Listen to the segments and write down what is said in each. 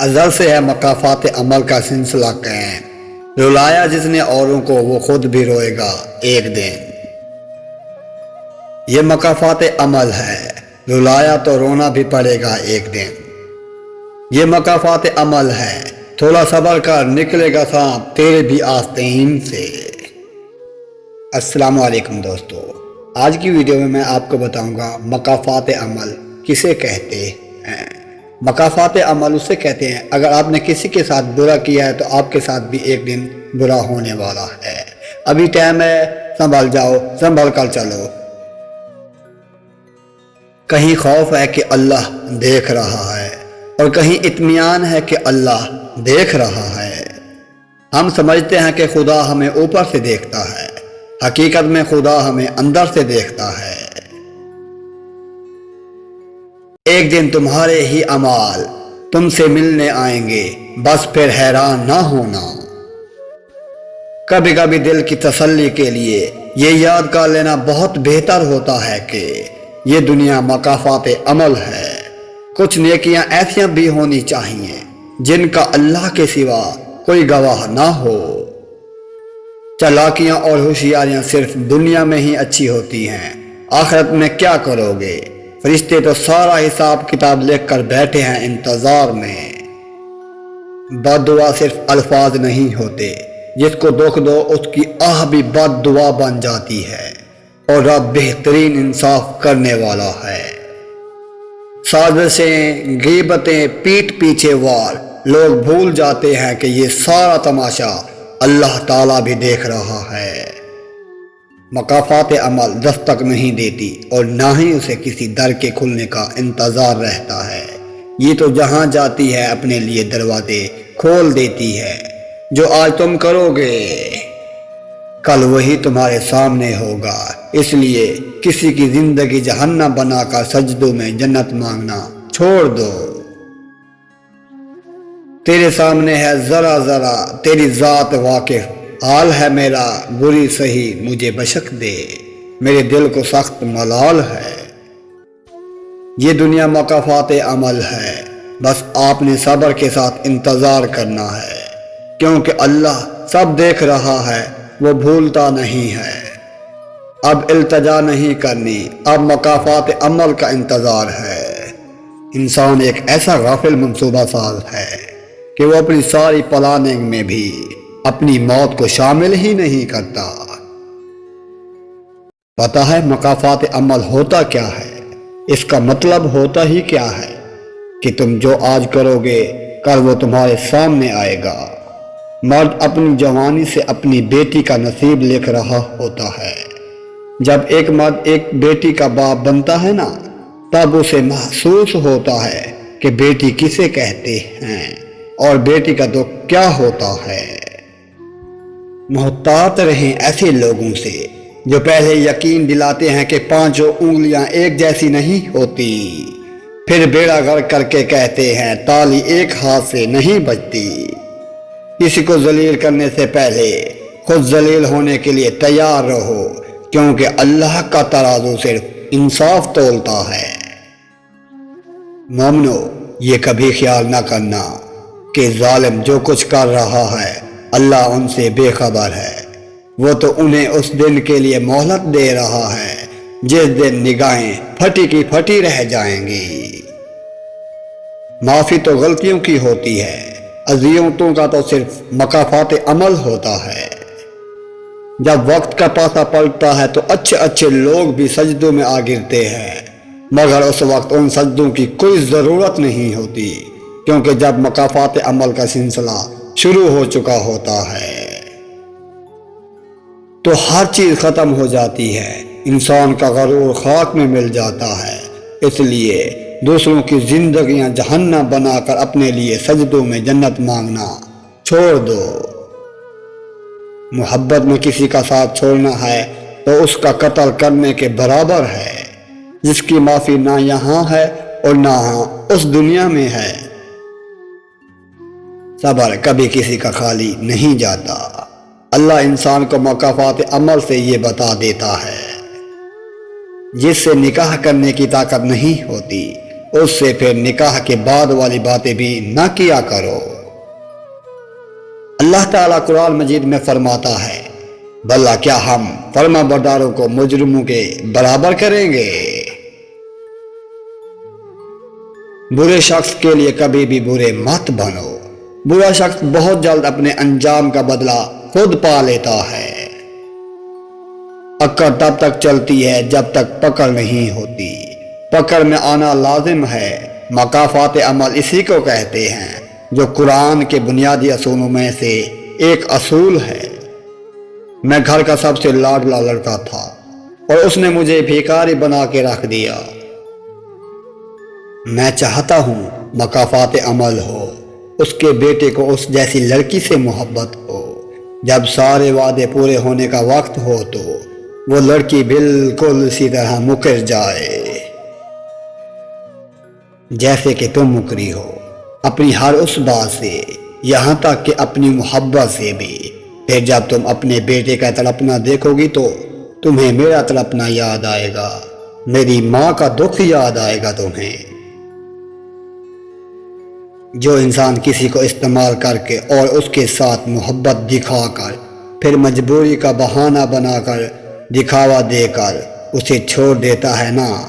ازل سے ہے مقافات عمل کا سلسلہ قائم، رلایا جس نے اوروں کو وہ خود بھی روئے گا ایک دن۔ یہ مقافات عمل ہے، رلایا تو رونا بھی پڑے گا ایک دن۔ یہ مقافات عمل ہے، تھوڑا صبر کر نکلے گا سانپ تیرے بھی آستین سے۔ السلام علیکم دوستو، آج کی ویڈیو میں آپ کو بتاؤں گا مقافات عمل کسے کہتے ہیں۔ مقافات عمل اسے کہتے ہیں اگر آپ نے کسی کے ساتھ برا کیا ہے تو آپ کے ساتھ بھی ایک دن برا ہونے والا ہے۔ ابھی ٹائم ہے، سنبھل جاؤ، سنبھل کر چلو۔ کہیں خوف ہے کہ اللہ دیکھ رہا ہے اور کہیں اطمینان ہے کہ اللہ دیکھ رہا ہے۔ ہم سمجھتے ہیں کہ خدا ہمیں اوپر سے دیکھتا ہے، حقیقت میں خدا ہمیں اندر سے دیکھتا ہے۔ ایک دن تمہارے ہی اعمال تم سے ملنے آئیں گے، بس پھر حیران نہ ہونا۔ کبھی کبھی دل کی تسلی کے لیے یہ یاد کر لینا بہت بہتر ہوتا ہے کہ یہ دنیا مقافات عمل ہے۔ کچھ نیکیاں ایسیاں بھی ہونی چاہیے جن کا اللہ کے سوا کوئی گواہ نہ ہو۔ چالاکیاں اور ہوشیاریاں صرف دنیا میں ہی اچھی ہوتی ہیں، آخرت میں کیا کرو گے؟ فرشتے تو سارا حساب کتاب لکھ کر بیٹھے ہیں انتظار میں۔ بد دعا صرف الفاظ نہیں ہوتے، جس کو دکھ دو اس کی آہ بھی بد دعا بن جاتی ہے، اور رب بہترین انصاف کرنے والا ہے۔ سازشیں، غیبتیں، پیٹھ پیچھے وار، لوگ بھول جاتے ہیں کہ یہ سارا تماشا اللہ تعالیٰ بھی دیکھ رہا ہے۔ مقافات عمل دستک نہیں دیتی اور نہ ہی اسے کسی در کے کھلنے کا انتظار رہتا ہے۔ یہ تو جہاں جاتی ہے اپنے لیے دروازے کھول دیتی ہے۔ جو آج تم کرو گے کل وہی تمہارے سامنے ہوگا، اس لیے کسی کی زندگی جہنم بنا کر سجدوں میں جنت مانگنا چھوڑ دو۔ تیرے سامنے ہے ذرا ذرا تیری ذات واقف، حال ہے میرا بری سہی مجھے بشک دے، میرے دل کو سخت ملال ہے۔ یہ دنیا مقافات عمل ہے، بس آپ نے صبر کے ساتھ انتظار کرنا ہے، کیونکہ اللہ سب دیکھ رہا ہے، وہ بھولتا نہیں ہے۔ اب التجا نہیں کرنی، اب مقافات عمل کا انتظار ہے۔ انسان ایک ایسا غافل منصوبہ ساز ہے کہ وہ اپنی ساری پلاننگ میں بھی اپنی موت کو شامل ہی نہیں کرتا۔ پتہ ہے مقافات عمل ہوتا کیا ہے؟ اس کا مطلب ہوتا ہی کیا ہے کہ تم جو آج کرو گے کل وہ تمہارے سامنے آئے گا۔ مرد اپنی جوانی سے اپنی بیٹی کا نصیب لکھ رہا ہوتا ہے۔ جب ایک مرد ایک بیٹی کا باپ بنتا ہے نا، تب اسے محسوس ہوتا ہے کہ بیٹی کسے کہتے ہیں اور بیٹی کا دکھ کیا ہوتا ہے۔ محتاط رہیں ایسے لوگوں سے جو پہلے یقین دلاتے ہیں کہ پانچوں انگلیاں ایک جیسی نہیں ہوتی، پھر بیڑا غرق کر کے کہتے ہیں تالی ایک ہاتھ سے نہیں بجتی۔ کسی کو ذلیل کرنے سے پہلے خود ذلیل ہونے کے لیے تیار رہو، کیونکہ اللہ کا ترازو صرف انصاف تولتا ہے۔ مومنو، یہ کبھی خیال نہ کرنا کہ ظالم جو کچھ کر رہا ہے اللہ ان سے بے خبر ہے۔ وہ تو انہیں اس دن کے لیے مہلت دے رہا ہے جس دن نگاہیں پھٹی کی پھٹی رہ جائیں گی۔ معافی تو غلطیوں کی ہوتی ہے، عزیمتوں کا تو صرف مقافات عمل ہوتا ہے۔ جب وقت کا پاسا پلٹتا ہے تو اچھے اچھے لوگ بھی سجدوں میں آ گرتے ہیں، مگر اس وقت ان سجدوں کی کوئی ضرورت نہیں ہوتی، کیونکہ جب مقافات عمل کا سلسلہ شروع ہو چکا ہوتا ہے تو ہر چیز ختم ہو جاتی ہے، انسان کا غرور خاک میں مل جاتا ہے۔ اس لیے دوسروں کی زندگیاں جہنم بنا کر اپنے لیے سجدوں میں جنت مانگنا چھوڑ دو۔ محبت میں کسی کا ساتھ چھوڑنا ہے تو اس کا قتل کرنے کے برابر ہے، جس کی معافی نہ یہاں ہے اور نہ اس دنیا میں ہے۔ صبر کبھی کسی کا خالی نہیں جاتا۔ اللہ انسان کو مقافات عمل سے یہ بتا دیتا ہے، جس سے نکاح کرنے کی طاقت نہیں ہوتی اس سے پھر نکاح کے بعد والی باتیں بھی نہ کیا کرو۔ اللہ تعالیٰ قرآن مجید میں فرماتا ہے، بھلا کیا ہم فرما برداروں کو مجرموں کے برابر کریں گے؟ برے شخص کے لیے کبھی بھی برے مت بنو۔ برا شخص بہت جلد اپنے انجام کا بدلہ خود پا لیتا ہے۔ پکڑ تب تک چلتی ہے جب تک پکڑ نہیں ہوتی۔ پکڑ میں آنا لازم ہے۔ مکافات عمل اسی کو کہتے ہیں، جو قرآن کے بنیادی اصولوں میں سے ایک اصول ہے۔ میں گھر کا سب سے لاڈلا لڑکا تھا اور اس نے مجھے بھیکاری بنا کے رکھ دیا۔ میں چاہتا ہوں مکافات عمل ہو، اس کے بیٹے کو اس جیسی لڑکی سے محبت ہو۔ جب سارے وعدے پورے ہونے کا وقت ہو تو وہ لڑکی بالکل اسی طرح مکر جائے جیسے کہ تم مکری ہو، اپنی ہر اس بات سے، یہاں تک کہ اپنی محبت سے بھی۔ پھر جب تم اپنے بیٹے کا تڑپنا دیکھو گی تو تمہیں میرا تڑپنا یاد آئے گا، میری ماں کا دکھ یاد آئے گا تمہیں۔ جو انسان کسی کو استعمال کر کے اور اس کے ساتھ محبت دکھا کر پھر مجبوری کا بہانہ بنا کر دکھاوا دے کر اسے چھوڑ دیتا ہے نا،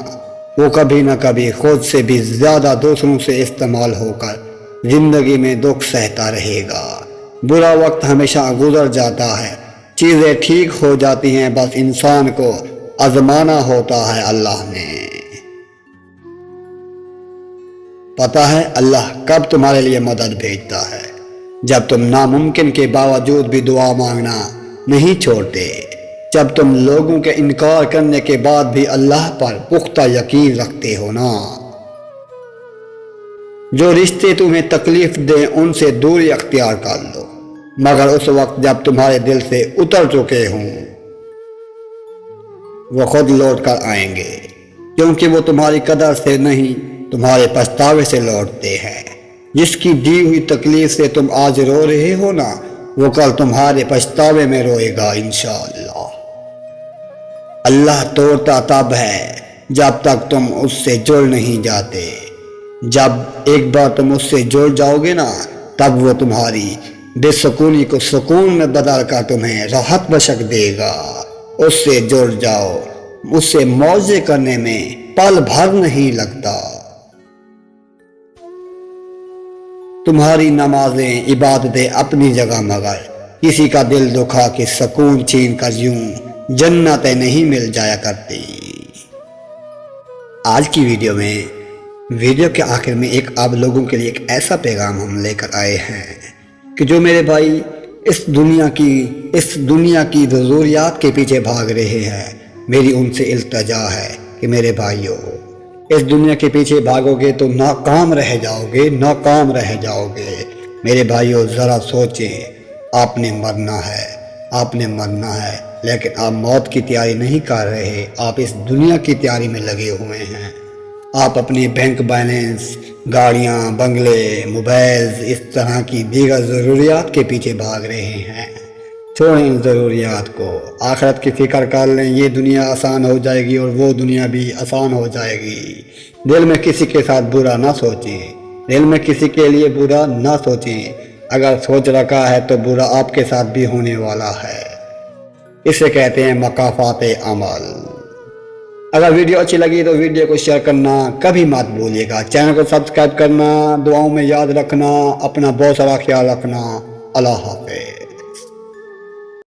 وہ کبھی نہ کبھی خود سے بھی زیادہ دوسروں سے استعمال ہو کر زندگی میں دکھ سہتا رہے گا۔ برا وقت ہمیشہ گزر جاتا ہے، چیزیں ٹھیک ہو جاتی ہیں، بس انسان کو آزمانا ہوتا ہے اللہ نے۔ پتہ ہے اللہ کب تمہارے لیے مدد بھیجتا ہے؟ جب تم ناممکن کے باوجود بھی دعا مانگنا نہیں چھوڑتے، جب تم لوگوں کے انکار کرنے کے بعد بھی اللہ پر پختہ یقین رکھتے ہو نا۔ جو رشتے تمہیں تکلیف دیں ان سے دوری اختیار کر لو، مگر اس وقت جب تمہارے دل سے اتر چکے ہوں وہ خود لوٹ کر آئیں گے، کیونکہ وہ تمہاری قدر سے نہیں تمہارے پچھتاوے سے لوٹتے ہیں۔ جس کی دی ہوئی تکلیف سے تم آج رو رہے ہو نا، وہ کل تمہارے پچھتاوے میں روئے گا انشاءاللہ۔ اللہ توڑتا تب ہے جب تک تم اس سے جڑ نہیں جاتے۔ جب ایک بار تم اس سے جڑ جاؤ گے نا، تب وہ تمہاری بے سکونی کو سکون میں بدل کر تمہیں راحت بخش دے گا۔ اس سے جڑ جاؤ، اس سے موزے کرنے میں پل بھر نہیں لگتا۔ تمہاری نمازیں عبادتیں اپنی جگہ، مگر کسی کا دل دکھا کے سکون چھین کر یوں جنتیں نہیں مل جایا کرتی۔ آج کی ویڈیو کے آخر میں آپ لوگوں کے لیے ایک ایسا پیغام ہم لے کر آئے ہیں کہ جو میرے بھائی اس دنیا کی ضروریات کے پیچھے بھاگ رہے ہیں، میری ان سے التجا ہے کہ میرے بھائیو، اس دنیا کے پیچھے بھاگو گے تو ناکام رہ جاؤ گے۔ میرے بھائیو ذرا سوچیں، آپ نے مرنا ہے، لیکن آپ موت کی تیاری نہیں کر رہے، آپ اس دنیا کی تیاری میں لگے ہوئے ہیں۔ آپ اپنی بینک بیلنس، گاڑیاں، بنگلے، موبائلز، اس طرح کی دیگر ضروریات کے پیچھے بھاگ رہے ہیں۔ چھوڑیں ان ضروریات کو، آخرت کی فکر کر لیں، یہ دنیا آسان ہو جائے گی اور وہ دنیا بھی آسان ہو جائے گی۔ دل میں کسی کے ساتھ برا نہ سوچیں، دل میں کسی کے لیے برا نہ سوچیں، اگر سوچ رکھا ہے تو برا آپ کے ساتھ بھی ہونے والا ہے۔ اسے کہتے ہیں مکافات عمل۔ اگر ویڈیو اچھی لگی تو ویڈیو کو شیئر کرنا کبھی مت بھولیے گا، چینل کو سبسکرائب کرنا، دعاؤں میں یاد رکھنا، اپنا بہت سارا خیال رکھنا۔ اللہ حافظ۔